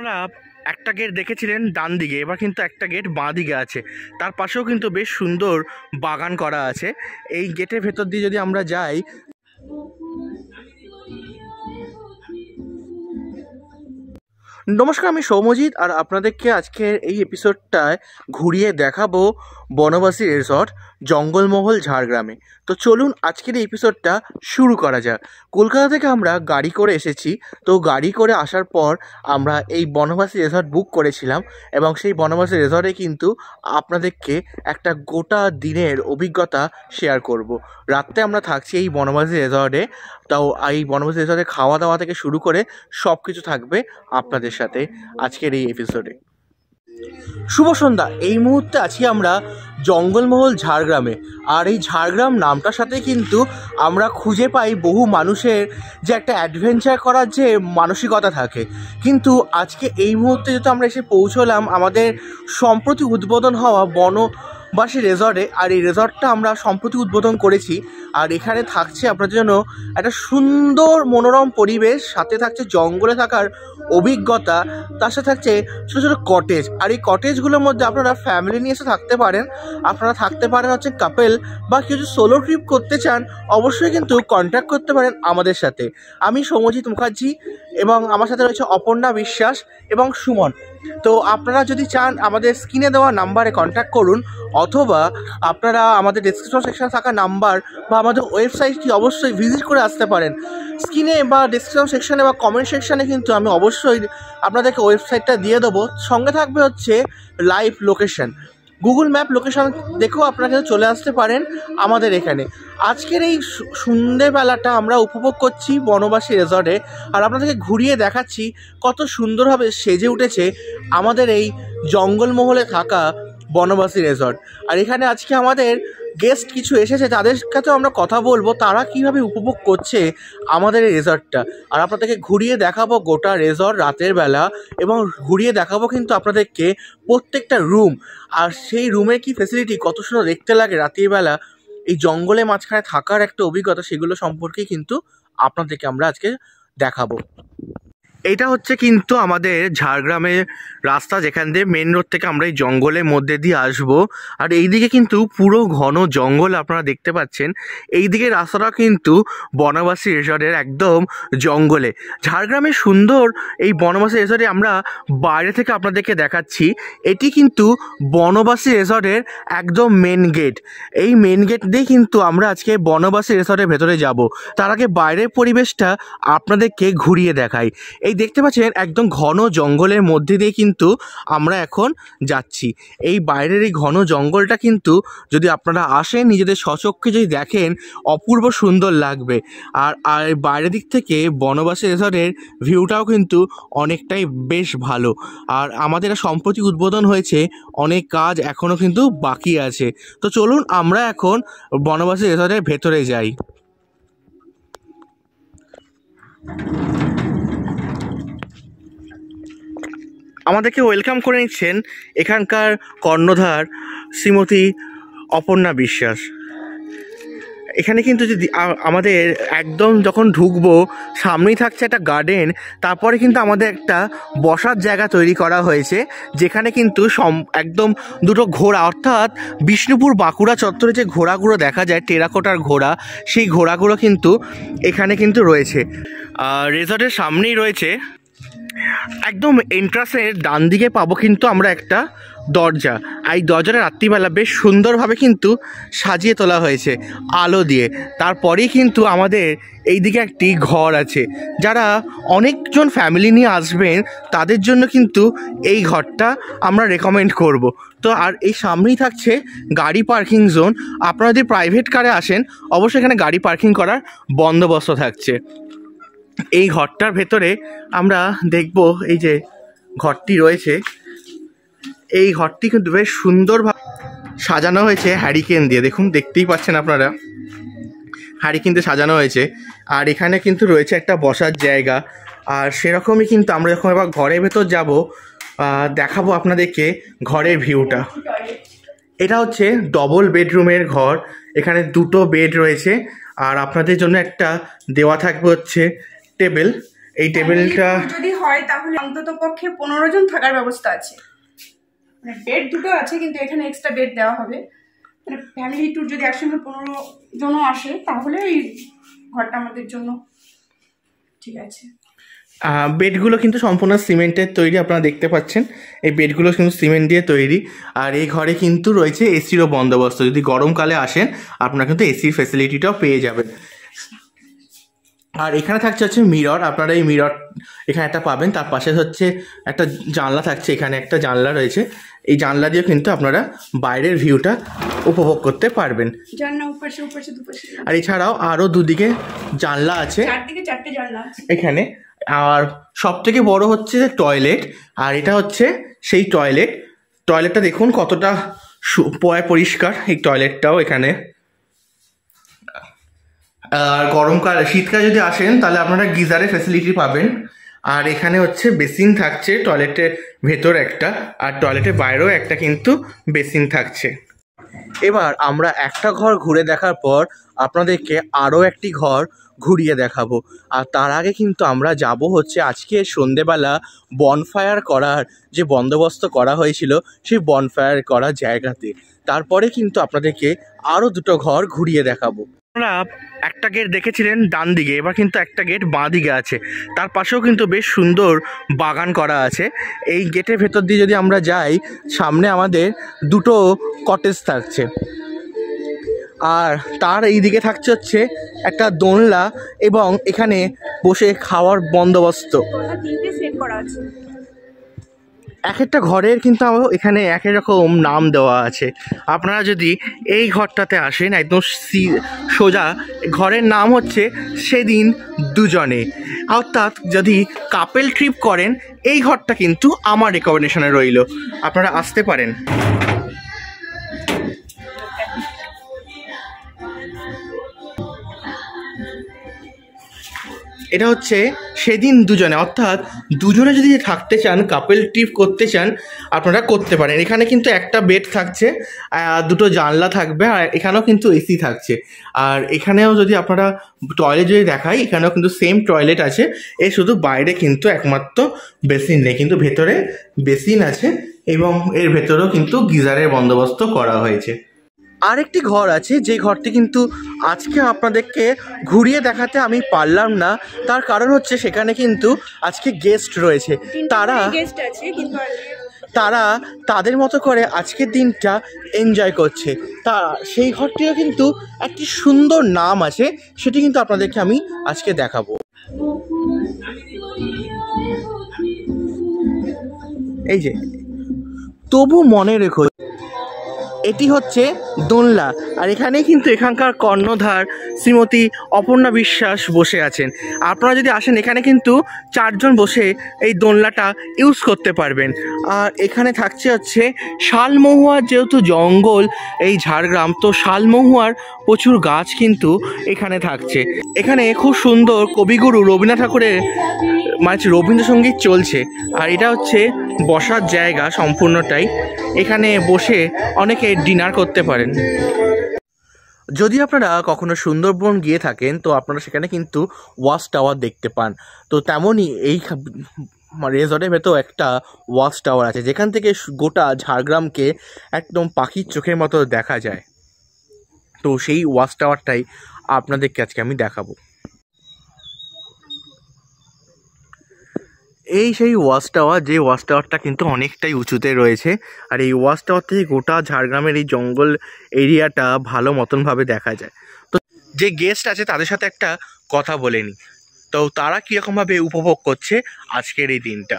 আপনারা একটা গেট দেখেছিলেন ডান দিকে, এবার কিন্তু একটা গেট বাঁ দিকে আছে। তার পাশেও কিন্তু বেশ সুন্দর বাগান করা আছে। এই গেটের ভেতর দিয়ে যদি আমরা যাই, নমস্কার, আমি সৌম্যজিৎ আর আপনাদেরকে আজকের এই এপিসোডটায় ঘুরিয়ে দেখাবো বনবাসী রিসর্ট জঙ্গলমহল ঝাড়গ্রামে। তো চলুন আজকের এই এপিসোডটা শুরু করা যাক। কলকাতা থেকে আমরা গাড়ি করে এসেছি। তো গাড়ি করে আসার পর আমরা এই বনবাসী রিসর্ট বুক করেছিলাম এবং সেই বনবাসী রিসর্টে কিন্তু আপনাদেরকে একটা গোটা দিনের অভিজ্ঞতা শেয়ার করব। রাত্রে আমরা থাকছি এই বনবাসী রিসর্টে। তাও এই বনবাসী রিসর্টে খাওয়া দাওয়া থেকে শুরু করে সব কিছু থাকবে আপনাদের সাথে আজকের এই এপিসোডে। শুভ সন্ধ্যা। এই মুহূর্তে আছি আমরা জঙ্গলমহল ঝাড়গ্রামে। আর এই ঝাড়গ্রাম নামটার সাথে কিন্তু আমরা খুঁজে পাই বহু মানুষের যে একটা অ্যাডভেঞ্চার করার যে মানসিকতা থাকে। কিন্তু আজকে এই মুহূর্তে যেহেতু আমরা এসে পৌঁছলাম আমাদের সম্প্রতি উদ্বোধন হওয়া বনবাসী রিসর্টে। আর এই রিসর্টটা আমরা সম্প্রতি উদ্বোধন করেছি। আর এখানে থাকছে আপনাদের জন্য একটা সুন্দর মনোরম পরিবেশ, সাথে থাকছে জঙ্গলে থাকার অভিজ্ঞতা, তার সাথে থাকছে ছোটো ছোটো কটেজ। আর এই কটেজগুলোর মধ্যে আপনারা ফ্যামিলি নিয়ে এসে থাকতে পারেন। আপনারা থাকতে পারেন হচ্ছে কাপেল, বা কেউ যদি সোলো ট্রিপ করতে চান অবশ্যই কিন্তু কন্ট্যাক্ট করতে পারেন আমাদের সাথে। আমি সৌম্যজিৎ মুখার্জি এবং আমার সাথে রয়েছে অপর্ণা বিশ্বাস এবং সুমন। তো আপনারা যদি চান আমাদের স্ক্রিনে দেওয়া নাম্বারে কন্ট্যাক্ট করুন, অথবা আপনারা আমাদের ডেসক্রিপশন সেকশনে থাকা নাম্বার বা আমাদের ওয়েবসাইটটি অবশ্যই ভিজিট করে আসতে পারেন। স্ক্রিনে বা ডেসক্রিপশন সেকশনে বা কমেন্ট সেকশনে কিন্তু আমি অবশ্যই আপনাদেরকে ওয়েবসাইটটা দিয়ে দেবো। সঙ্গে থাকবে হচ্ছে live location, Google map location দেখেও আপনারা কিন্তু চলে আসতে পারেন আমাদের এখানে। আজকের এই সন্ধ্যেবেলাটা আমরা উপভোগ করছি বনবাসী রিসর্টে। আর আপনাদেরকে ঘুরিয়ে দেখাচ্ছি কত সুন্দরভাবে সেজে উঠেছে আমাদের এই জঙ্গলমহলে থাকা বনবাসী রিসর্ট। আর এখানে আজকে আমাদের গেস্ট কিছু এসেছে, তাদের কাছেও আমরা কথা বলবো তারা কীভাবে উপভোগ করছে আমাদের এই রিসর্টটা। আর আপনাদেরকে ঘুরিয়ে দেখাবো গোটা রিসর্ট রাতের বেলা, এবং ঘুরিয়ে দেখাবো কিন্তু আপনাদেরকে প্রত্যেকটা রুম। আর সেই রুমের কি ফেসিলিটি, কত সুন্দর দেখতে লাগে রাতের বেলা এই জঙ্গলের মাঝখানে থাকার একটা অভিজ্ঞতা, সেগুলো সম্পর্কে কিন্তু আপনাদেরকে আমরা আজকে দেখাবো। এটা হচ্ছে কিন্তু আমাদের ঝাড়গ্রামের রাস্তা, যেখান দিয়ে মেন রোড থেকে আমরা এই জঙ্গলের মধ্যে দিয়ে আসবো। আর এইদিকে কিন্তু পুরো ঘন জঙ্গল আপনারা দেখতে পাচ্ছেন। এইদিকে রাস্তাটা কিন্তু বনবাসী রিসর্টের একদম জঙ্গলে। ঝাড়গ্রামের সুন্দর এই বনবাসী রিসর্টে আমরা বাইরে থেকে আপনাদেরকে দেখাচ্ছি। এটি কিন্তু বনবাসী রিসর্টের একদম মেন গেট। এই মেন গেট দিয়ে কিন্তু আমরা আজকে বনবাসী রিসর্টের ভেতরে যাব। তার আগে বাইরের পরিবেশটা আপনাদেরকে ঘুরিয়ে দেখাই। এই দেখতে পাচ্ছেন একদম ঘন জঙ্গলের মধ্যে দিয়ে কিন্তু আমরা এখন যাচ্ছি। এই বাইরের এই ঘন জঙ্গলটা কিন্তু যদি আপনারা আসেন নিজেদের স্বচক্ষে যদি দেখেন অপূর্ব সুন্দর লাগবে। আর বাইরের দিক থেকে বনবাসী রিসর্টের ভিউটাও কিন্তু অনেকটাই বেশ ভালো। আর আমাদের সম্প্রতি উদ্বোধন হয়েছে, অনেক কাজ এখনও কিন্তু বাকি আছে। তো চলুন আমরা এখন বনবাসী রিসর্টের ভেতরে যাই। আমাদেরকে ওয়েলকাম করে নিচ্ছেন এখানকার কর্ণধার শ্রীমতী অপর্ণা বিশ্বাস। এখানে কিন্তু যদি আমাদের একদম যখন ঢুকবো সামনেই থাকছে একটা গার্ডেন, তারপরে কিন্তু আমাদের একটা বসার জায়গা তৈরি করা হয়েছে, যেখানে কিন্তু একদম দুটো ঘোড়া, অর্থাৎ বিষ্ণুপুর বাঁকুড়া চত্বরে যে ঘোড়াগুলো দেখা যায় টেরাকোটার ঘোড়া, সেই ঘোড়াগুলো কিন্তু এখানে কিন্তু রয়েছে। রিসর্টের সামনেই রয়েছে, একদম এন্ট্রান্সের ডান দিকে পাবো কিন্তু আমরা একটা দরজা। এই দরজাটা রাত্রিবেলা বেশ সুন্দরভাবে কিন্তু সাজিয়ে তোলা হয়েছে আলো দিয়ে। তারপরেই কিন্তু আমাদের এই দিকে একটি ঘর আছে। যারা অনেকজন ফ্যামিলি নিয়ে আসবেন তাদের জন্য কিন্তু এই ঘরটা আমরা রেকমেন্ড করব। তো আর এই সামনেই থাকছে গাড়ি পার্কিং জোন। আপনারা যদি প্রাইভেট কারে আসেন অবশ্যই এখানে গাড়ি পার্কিং করার বন্দোবস্ত থাকছে। এই ঘরটার ভেতরে আমরা দেখব এই যে ঘরটি রয়েছে, এই ঘরটি কিন্তু বেশ সুন্দরভাবে সাজানো হয়েছে হ্যারিকেন দিয়ে। দেখুন, দেখতেই পাচ্ছেন আপনারা হ্যারিকেন দিয়ে সাজানো হয়েছে। আর এখানে কিন্তু রয়েছে একটা বসার জায়গা। আর সেরকমই কিন্তু আমরা যখন এবার ঘরের ভেতর যাব দেখাবো আপনাদেরকে ঘরের ভিউটা। এটা হচ্ছে ডবল বেডরুমের ঘর। এখানে দুটো বেড রয়েছে আর আপনাদের জন্য একটা দেওয়া থাকবে হচ্ছে টেবিল। এই টেবিলটা যদি হয় তাহলে অন্তত পক্ষে 15 জন থাকার ব্যবস্থা আছে। মানে বেড দুটো আছে, কিন্তু এখানে এক্সট্রা বেড দেওয়া হবে। মানে ফ্যামিলি ট্যুর যদি একসঙ্গে 15 জনও আসে তাহলে এই ঘরটা আমাদের জন্য ঠিক আছে। বেডগুলো কিন্তু সম্পূর্ণ সিমেন্টের তৈরি, আপনারা দেখতে পাচ্ছেন এই বেডগুলো কিন্তু সিমেন্ট দিয়ে তৈরি। আর এই ঘরে কিন্তু রয়েছে এসিরও বন্দোবস্ত, যদি গরমকালে আসেন আপনারা কিন্তু এসির ফ্যাসিলিটিটাও পেয়ে যাবেন। আর এখানে থাকছে হচ্ছে মিরর, আপনারা এই মিরর এখানে একটা পাবেন, তার পাশে হচ্ছে একটা জানলা থাকছে, এখানে একটা জানলা রয়েছে, এই জানলা দিয়ে কিন্তু আপনারা বাইরের ভিউটা উপভোগ করতে পারবেন। আর এছাড়াও আরও দুদিকে জানলা আছে, চারটে জানলা এখানে। আর সব থেকে বড় হচ্ছে টয়লেট, আর এটা হচ্ছে সেই টয়লেটটা দেখুন কতটা পরিষ্কার এই টয়লেটটাও এখানে। আর গরমকালে শীতকালে যদি আসেন তাহলে আপনারা গিজারের ফ্যাসিলিটি পাবেন। আর এখানে হচ্ছে বেসিন থাকছে টয়লেটের ভেতর একটা, আর টয়লেটের বাইরেও একটা কিন্তু বেসিন থাকছে। এবার আমরা একটা ঘর ঘুরে দেখার পর আপনাদেরকে আরও একটি ঘর ঘুরিয়ে দেখাবো। আর তার আগে কিন্তু আমরা যাব হচ্ছে আজকে সন্ধেবেলা বনফায়ার করার যে বন্দোবস্ত করা হয়েছিল সেই বনফায়ার করার জায়গাতে। তারপরে কিন্তু আপনাদেরকে আরও দুটো ঘর ঘুরিয়ে দেখাবো। আপনারা একটা গেট দেখেছিলেন ডান দিকে, এবার কিন্তু একটা গেট বাঁ দিকে আছে, তার পাশেও কিন্তু বেশ সুন্দর বাগান করা আছে। এই গেটের ভেতর দিয়ে যদি আমরা যাই, সামনে আমাদের দুটো কটেজ থাকছে, আর তার এই দিকে থাকছে হচ্ছে একটা দোলনা এবং এখানে বসে খাওয়ার বন্দোবস্ত। এক একটা ঘরের কিন্তু এখানে এক এক রকম নাম দেওয়া আছে। আপনারা যদি এই ঘরটাতে আসেন একদম সোজা, ঘরের নাম হচ্ছে সেদিন দুজনে, অর্থাৎ যদি কাপেল ট্রিপ করেন এই ঘরটা কিন্তু আমার রেকমেন্ডেশনে রইল, আপনারা আসতে পারেন। এটা হচ্ছে সেদিন দুজনে, অর্থাৎ দুজনে যদি থাকতে চান, কাপেল ট্রিপ করতে চান, আপনারা করতে পারেন। এখানে কিন্তু একটা বেড থাকছে, দুটো জানলা থাকবে, আর এখানেও কিন্তু এসি থাকছে। আর এখানেও যদি আপনারা টয়লেট যদি দেখাই, এখানেও কিন্তু সেম টয়লেট আছে, শুধু বাইরে কিন্তু একমাত্র বেসিন নেই, কিন্তু ভেতরে বেসিন আছে এবং এর ভেতরেও কিন্তু গিজারের বন্দোবস্ত করা হয়েছে। আরেকটি ঘর আছে, যে ঘরটি কিন্তু আজকে আপনাদেরকে ঘুরিয়ে দেখাতে আমি পারলাম না, তার কারণ হচ্ছে সেখানে কিন্তু আজকে গেস্ট রয়েছে, তারা তাদের মতো করে আজকের দিনটা এনজয় করছে। তা সেই ঘরটিও কিন্তু একটি সুন্দর নাম আছে, সেটি কিন্তু আপনাদেরকে আমি আজকে দেখাবো। এই যে, তবু মনে রেখো, এটি হচ্ছে দোলনা। আর এখানেই কিন্তু এখানকার কর্ণধার শ্রীমতী অপর্ণা বিশ্বাস বসে আছেন। আপনারা যদি আসেন এখানে কিন্তু 4 জন বসে এই দোলনাটা ইউজ করতে পারবেন। আর এখানে থাকছে হচ্ছে শালমহুয়ার, যেহেতু জঙ্গল এই ঝাড়গ্রাম, তো শালমহুয়ার প্রচুর গাছ কিন্তু এখানে থাকছে। এখানে খুব সুন্দর কবিগুরু রবীন্দ্রনাথ ঠাকুরের রবীন্দ্রসঙ্গীত চলছে। আর এটা হচ্ছে বসার জায়গা সম্পূর্ণটাই, এখানে বসে অনেকে ডিনার করতে পারেন। যদি আপনারা কখনো সুন্দরবন গিয়ে থাকেন তো আপনারা সেখানে কিন্তু ওয়াচ টাওয়ার দেখতে পান, তো তেমনই এই রিসর্টের ভেতর একটা ওয়াচ টাওয়ার আছে, যেখান থেকে গোটা ঝাড়গ্রামকে একদম পাখির চোখের মতো দেখা যায়। তো সেই ওয়াচ টাওয়ারটাই আপনাদেরকে আজকে আমি দেখাবো। এই সেই ওয়াচ টাওয়ার, যে ওয়াচ টাওয়ারটা কিন্তু অনেকটাই উঁচুতে রয়েছে। আর এই ওয়াচ টাওয়ার থেকে গোটা ঝাড়গ্রামের এই জঙ্গল এরিয়াটা ভালো মতনভাবে দেখা যায়। তো যে গেস্ট আছে তাদের সাথে একটা কথা বলে নিই, তো তারা কীরকমভাবে উপভোগ করছে আজকের এই দিনটা।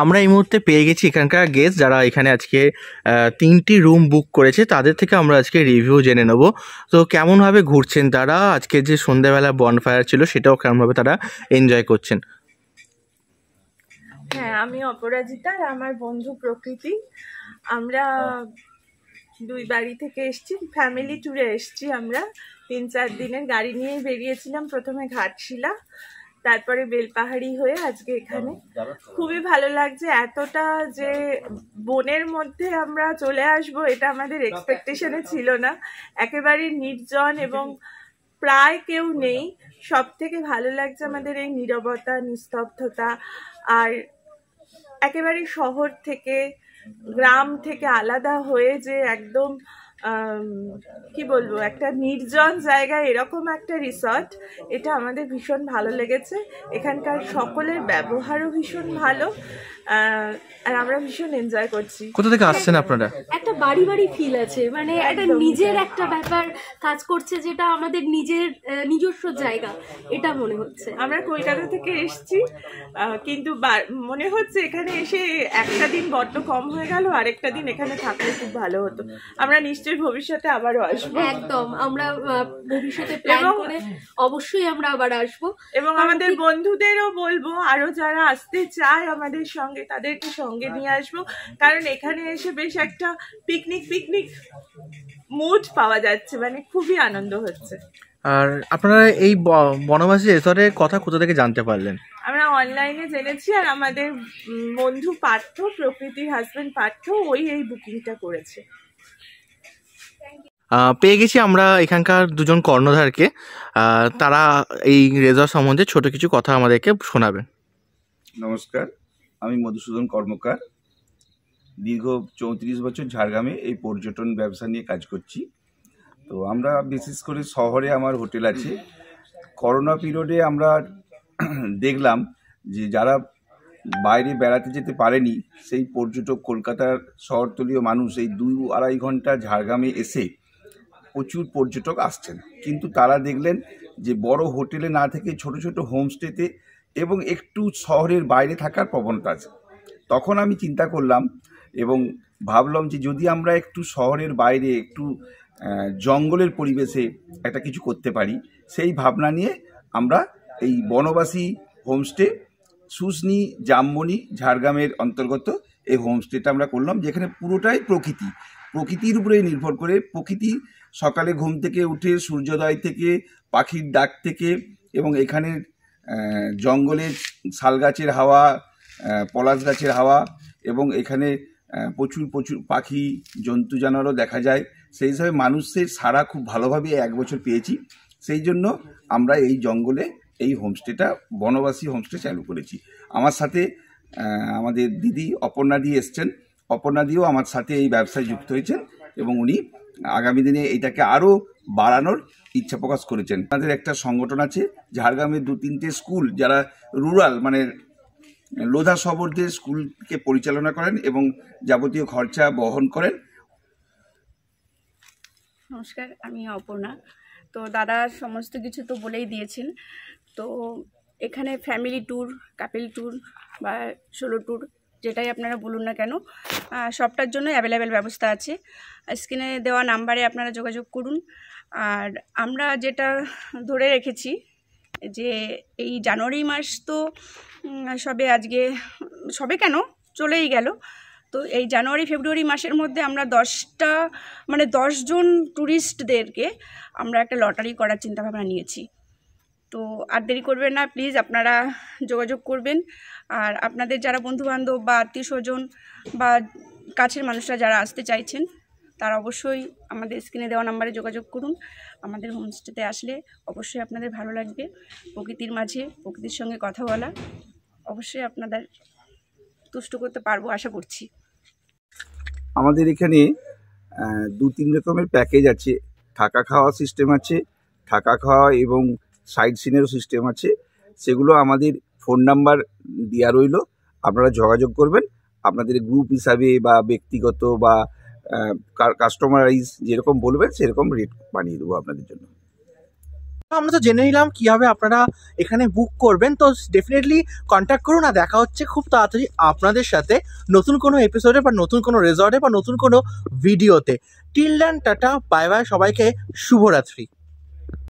আমরা এই মুহূর্তে পেয়ে গেছি এখানকার গেস্ট, যারা এখানে আজকে 3টি রুম বুক করেছে, তাদের থেকে আমরা আজকে রিভিউ জেনে নেব। তো কেমনভাবে ঘুরছেন তারা, আজকে যে সন্ধ্যাবেলা বনফায়ার ছিল সেটাও কেমনভাবে তারা এনজয় করছেন। হ্যাঁ, আমি অপরাজিতা আর আমার বন্ধু প্রকৃতি। আমরা 2 বাড়ি থেকে এসেছি, ফ্যামিলি ট্যুরে এসেছি। আমরা 3-4 দিনের গাড়ি নিয়েই বেরিয়েছিলাম, প্রথমে ঘাটশিলা, তারপরে বেলপাহাড়ি হয়ে আজকে এখানে। খুবই ভালো লাগছে, এতটা যে বনের মধ্যে আমরা চলে আসব এটা আমাদের এক্সপেকটেশনে ছিল না। একেবারে নির্জন এবং প্রায় কেউ নেই। সব থেকে ভালো লাগছে আমাদের এই নীরবতা, নিস্তব্ধতা, আর একেবারে শহর থেকে, গ্রাম থেকে আলাদা হয়ে যে একদম কি বলবো, একটা নির্জন জায়গায় এরকম একটা রিসর্ট, এটা আমাদের ভীষণ ভালো লেগেছে। এখানকার সকলের ব্যবহারও ভীষণ ভালো, আর আমরা ভীষণ এনজয় করছি। কোথা থেকে আসছেন আপনারা? একটা বাড়ি বাড়ি ফিল আছে, মানে একটা নিজের একটা ব্যাপার কাজ করছে, যেটা আমাদের নিজের নিজস্ব জায়গা, এটা মনে হচ্ছে। আমরা কলকাতা থেকে এসেছি, কিন্তু মনে হচ্ছে এখানে এসে একটা দিন বড্ড কম হয়ে গেল, আরেকটা দিন এখানে থাকলে খুব ভালো হতো। আমরা নিশ্চয়ই ভবিষ্যতে আবারও আসবো। একদম, আমরা ভবিষ্যতে প্ল্যান করে অবশ্যই আমরা আবার আসবো, এবং আমাদের বন্ধুদেরও বলবো আরো যারা আসতে চায় আমাদের সঙ্গে, তাদেরকে সঙ্গে নিয়ে আসবো, কারণ এখানে এসে বেশ একটা পিকনিক মুড পাওয়া যাচ্ছে, মানে খুবই আনন্দ হচ্ছে। আর আপনারা এই বনবাসী রিসর্টের কথা কোথা থেকে জানতে পারলেন? আমরা অনলাইনে জেনেছি, আর আমাদের বন্ধু পার্থ, প্রকৃতির হাজবেন্ড পার্থ, এই বুকিংটা করেছে। পেয়ে গেছি আমরা এখানকার দুজন কর্ণধারকে, তারা এই রিসর্ট সম্বন্ধে ছোট কিছু কথা আমাদেরকে শোনাবেন। নমস্কার, আমি মধুসূদন কর্মকার। দীর্ঘ 34 বছর ঝাড়গ্রামে এই পর্যটন ব্যবসা নিয়ে কাজ করছি। তো আমরা বিশেষ করে শহরে আমার হোটেল আছে। করোনা পিরিয়ডে আমরা দেখলাম যে যারা বাইরে বেড়াতে যেতে পারেনি, সেই পর্যটক, কলকাতার শহরতলীয় মানুষ এই 2-2.5 ঘন্টা ঝাড়গ্রামে এসে প্রচুর পর্যটক আসছেন। কিন্তু তারা দেখলেন যে বড় হোটেলে না থেকে ছোট ছোট হোমস্টেতে এবং একটু শহরের বাইরে থাকার প্রবণতা আছে। তখন আমি চিন্তা করলাম এবং ভাবলাম যে যদি আমরা একটু শহরের বাইরে, একটু জঙ্গলের পরিবেশে একটা কিছু করতে পারি, সেই ভাবনা নিয়ে আমরা এই বনবাসী হোমস্টে, শুশনি জামমণি ঝাড়গ্রামের অন্তর্গত এই হোমস্টেটা আমরা করলাম, যেখানে পুরোটাই প্রকৃতির উপরেই নির্ভর করে। প্রকৃতি সকালে ঘুম থেকে উঠে সূর্যোদয় থেকে, পাখির ডাক থেকে, এবং এখানের জঙ্গলের শাল গাছের হাওয়া, পলাশ গাছের হাওয়া, এবং এখানে প্রচুর পাখি, জন্তু জানোয়ারও দেখা যায়। সেই হিসাবে মানুষের সাড়া খুব ভালোভাবে 1 বছর পেয়েছি। সেই জন্য আমরা এই জঙ্গলে এই হোমস্টেটা, বনবাসী হোমস্টে চালু করেছি। আমার সাথে আমাদের দিদি অপর্ণাদি এসছেন। অপর্ণাদিও আমার সাথে এই ব্যবসায় যুক্ত হয়েছেন এবং উনি আগামী দিনে এটাকে আরও বাড়ানোর ইচ্ছা প্রকাশ করেছেন। তাদের একটা সংগঠন আছে ঝাড়গ্রামের 2-3টে স্কুল, যারা রুরাল, মানে লোধা শবরদের স্কুলকে পরিচালনা করেন এবং যাবতীয় খরচা বহন করেন। নমস্কার, আমি অপর্ণা। তো দাদা সমস্ত কিছু তো বলেই দিয়েছেন। তো এখানে ফ্যামিলি ট্যুর, কাপল ট্যুর বা সোলো ট্যুর, যেটাই আপনারা বলুন না কেন, সবটার জন্য অ্যাভেলেবেল ব্যবস্থা আছে। স্ক্রিনে দেওয়া নাম্বারে আপনারা যোগাযোগ করুন। আর আমরা যেটা ধরে রেখেছি যে এই জানুয়ারি মাস তো সবে কেন চলেই গেল। তো এই জানুয়ারি ফেব্রুয়ারি মাসের মধ্যে আমরা 10 জন ট্যুরিস্টদেরকে আমরা একটা লটারি করার চিন্তাভাবনা নিয়েছি। তো আর দেরি করবেন না, প্লিজ আপনারা যোগাযোগ করবেন। আর আপনাদের যারা বন্ধুবান্ধব বা আত্মীয় স্বজন বা কাছের মানুষরা যারা আসতে চাইছেন, তারা অবশ্যই আমাদের স্ক্রিনে দেওয়া নাম্বারে যোগাযোগ করুন। আমাদের হোমস্টেতে আসলে অবশ্যই আপনাদের ভালো লাগবে। প্রকৃতির মাঝে, প্রকৃতির সঙ্গে কথা বলা, অবশ্যই আপনাদের তুষ্ট করতে পারবো আশা করছি। আমাদের এখানে 2-3 রকমের প্যাকেজ আছে। থাকা খাওয়া সিস্টেম আছে, থাকা খাওয়া এবং সাইট সিনেরও সিস্টেম আছে। সেগুলো আমাদের ফোন নাম্বার দেওয়া রইল, আপনারা যোগাযোগ করবেন। আপনাদের গ্রুপ হিসাবে বা ব্যক্তিগত বা কাস্টমারাইজ যেরকম বলবেন সেরকম রেট বানিয়ে দেবো আপনাদের জন্য। আমরা তো জেনে নিলাম কিভাবে আপনারা এখানে বুক করবেন। তো ডেফিনেটলি কন্ট্যাক্ট করুন। আর দেখা হচ্ছে খুব তাড়াতাড়ি আপনাদের সাথে নতুন কোনো এপিসোডে বা নতুন কোনো রিসর্টে বা নতুন কোনো ভিডিওতে। Till then, tata, bye bye, সবাইকে শুভরাত্রি।